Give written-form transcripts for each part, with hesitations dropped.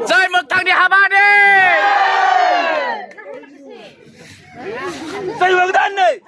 Rơi mực thằng đi Hà Ba đi. Rơi mực thân đi.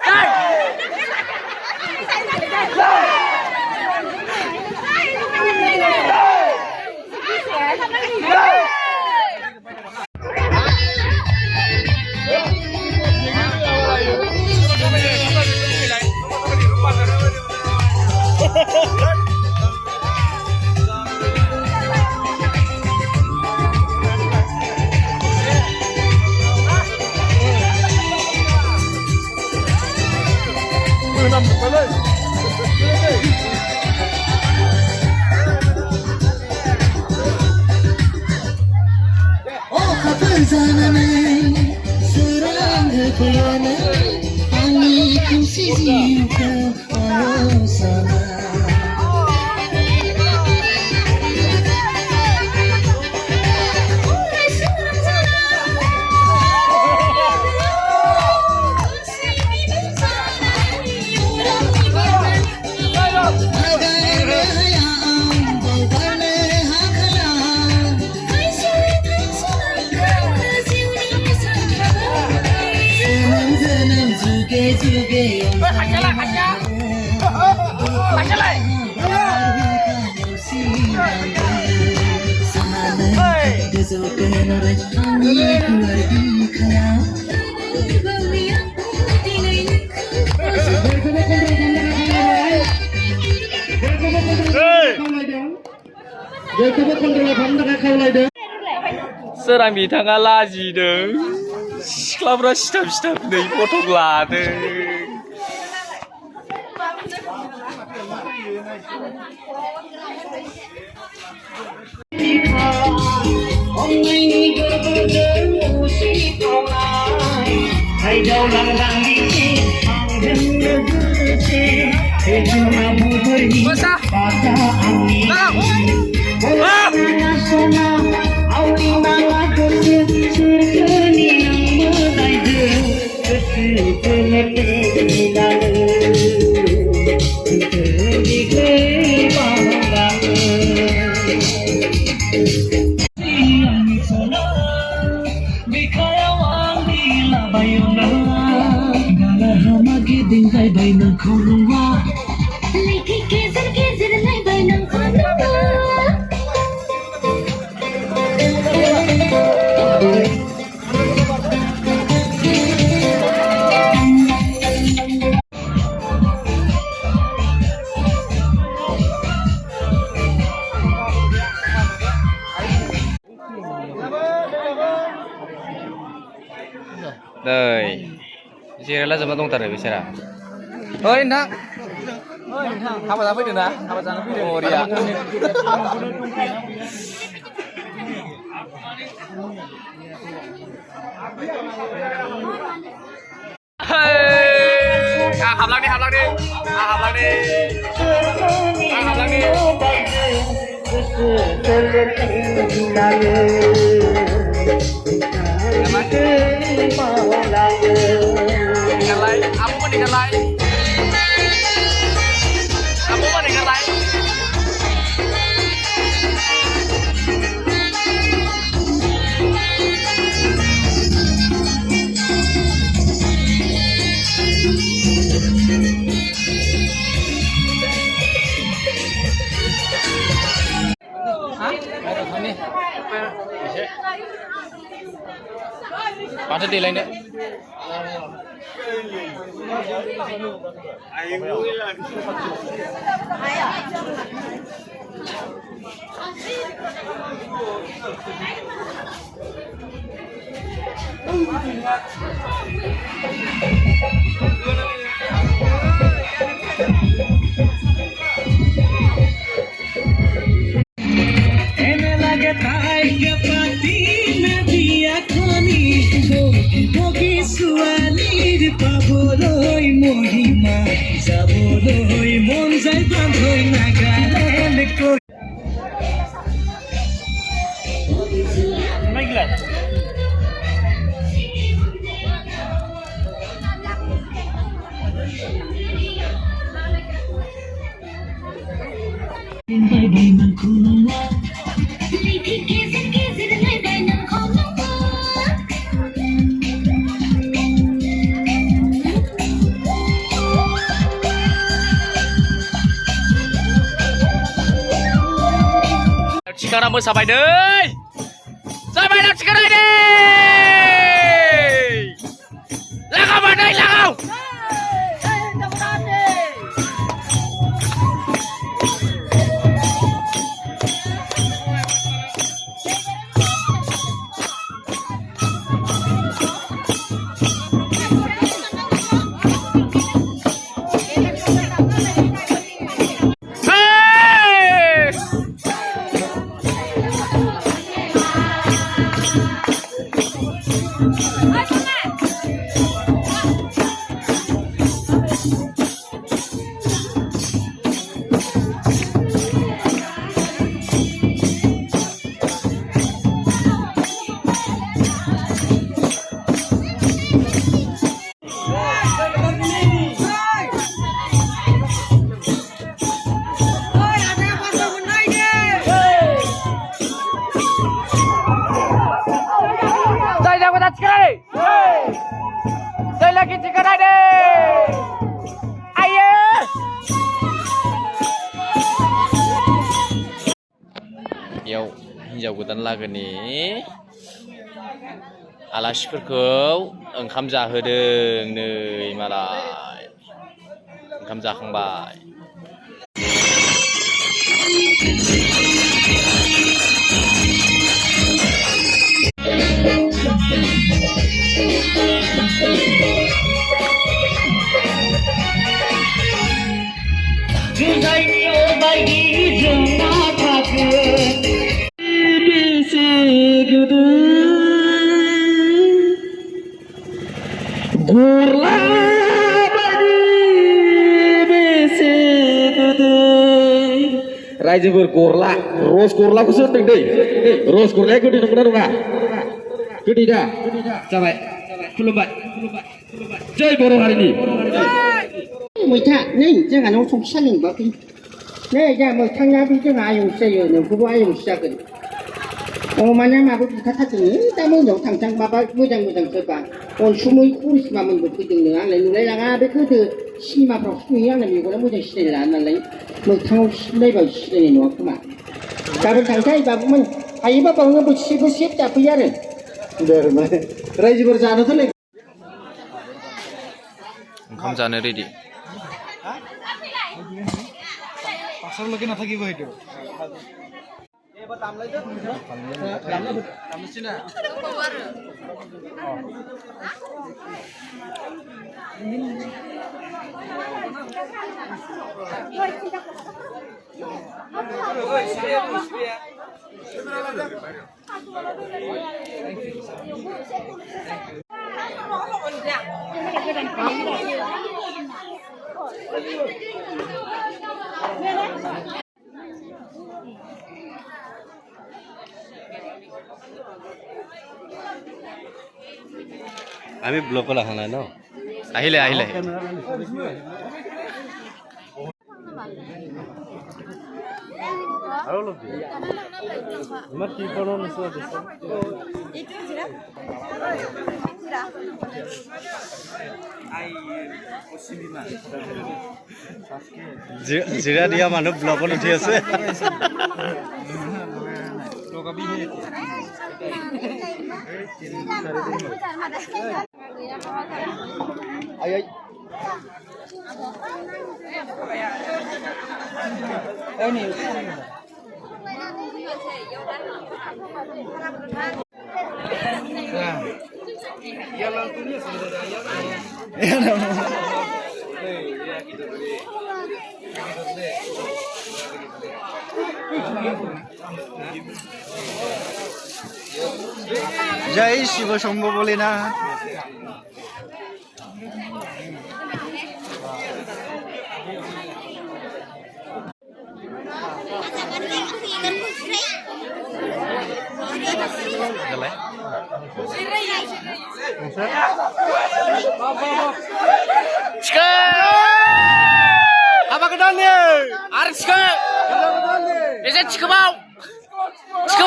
Soरां बिथाङा लाजिदों सिख्लाफ्रा सिथाब सिथाब नै फटक लादों Đây, bicara zaman dongtar bicara. Oh nang, apa sampai deh nak? Apa sampai deh mau dia? Hey, hap lagi, hap lagi, hap lagi, hap lagi. Dengan lain, aku mau dengan lain. Aku mau dengan lain. Pada di lain deh. Cikara mosaबाय दै जाबाय ना cikara दै लागाव दै लागाव Đây là cái gì cái này đi ai Yaw हिनजाव गोदान लागोनि आलासिफोरखौ ओंखाम जाहोदों नै मालाय ओंखाम जाखांबाय रायजोफोर गरला रस गरलाखौसो होनदों दै रस गरलाया गोदै नंगौना नङा गोदै दा जाबाय खुलुमबाय जय बर' हारिनि मैथा नै जोंहानाव संख्रि सालिबाखै नै जोंहा मैथांना बे जोंहा आयंसो जायो नोंखौबो आयंसो जागोन अमाना माबो बुथारथारदोंनो दा मोनायाव थांथां माबा मोजां मोजां सोरबा अनसुमै खरिसिमा मोनबो फैदोंनो आंलाय नुलायलाङा बे गोदो सिनेमाफ्रावसो नुयो आंना मेगना मोजां सिनायला नालाय मोगथाङाव सिनायबा सिनायनाय नङा खोमा गाबोन थांसै बाबुमोन हायोबा बावनो बोथिसे जाफैयो आरो रायजोफोर जानोथ' लै ओंखाम जानो रेडि पासार लगे नाथाकिबो हैदो আমি ব্লকত অহা নাই ন আহিলে আহিলে আৰু অলপ ইমান টিপনৰ নিচিনা দিছে জিৰা দিয়া মানুহ ব্লকত উঠি আছে जय शिव शंभु भोलेनाथ Cikar गोदाननि आरो थिखो एसे थिखोबाव थिखो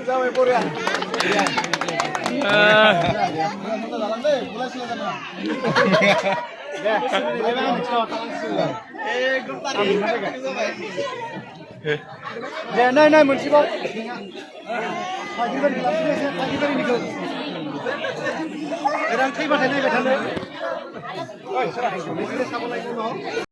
जाबाय बरिया दे नाय मोनसेबाव थागिबारिनिखौ रां थैबाथाय नायबाय थानो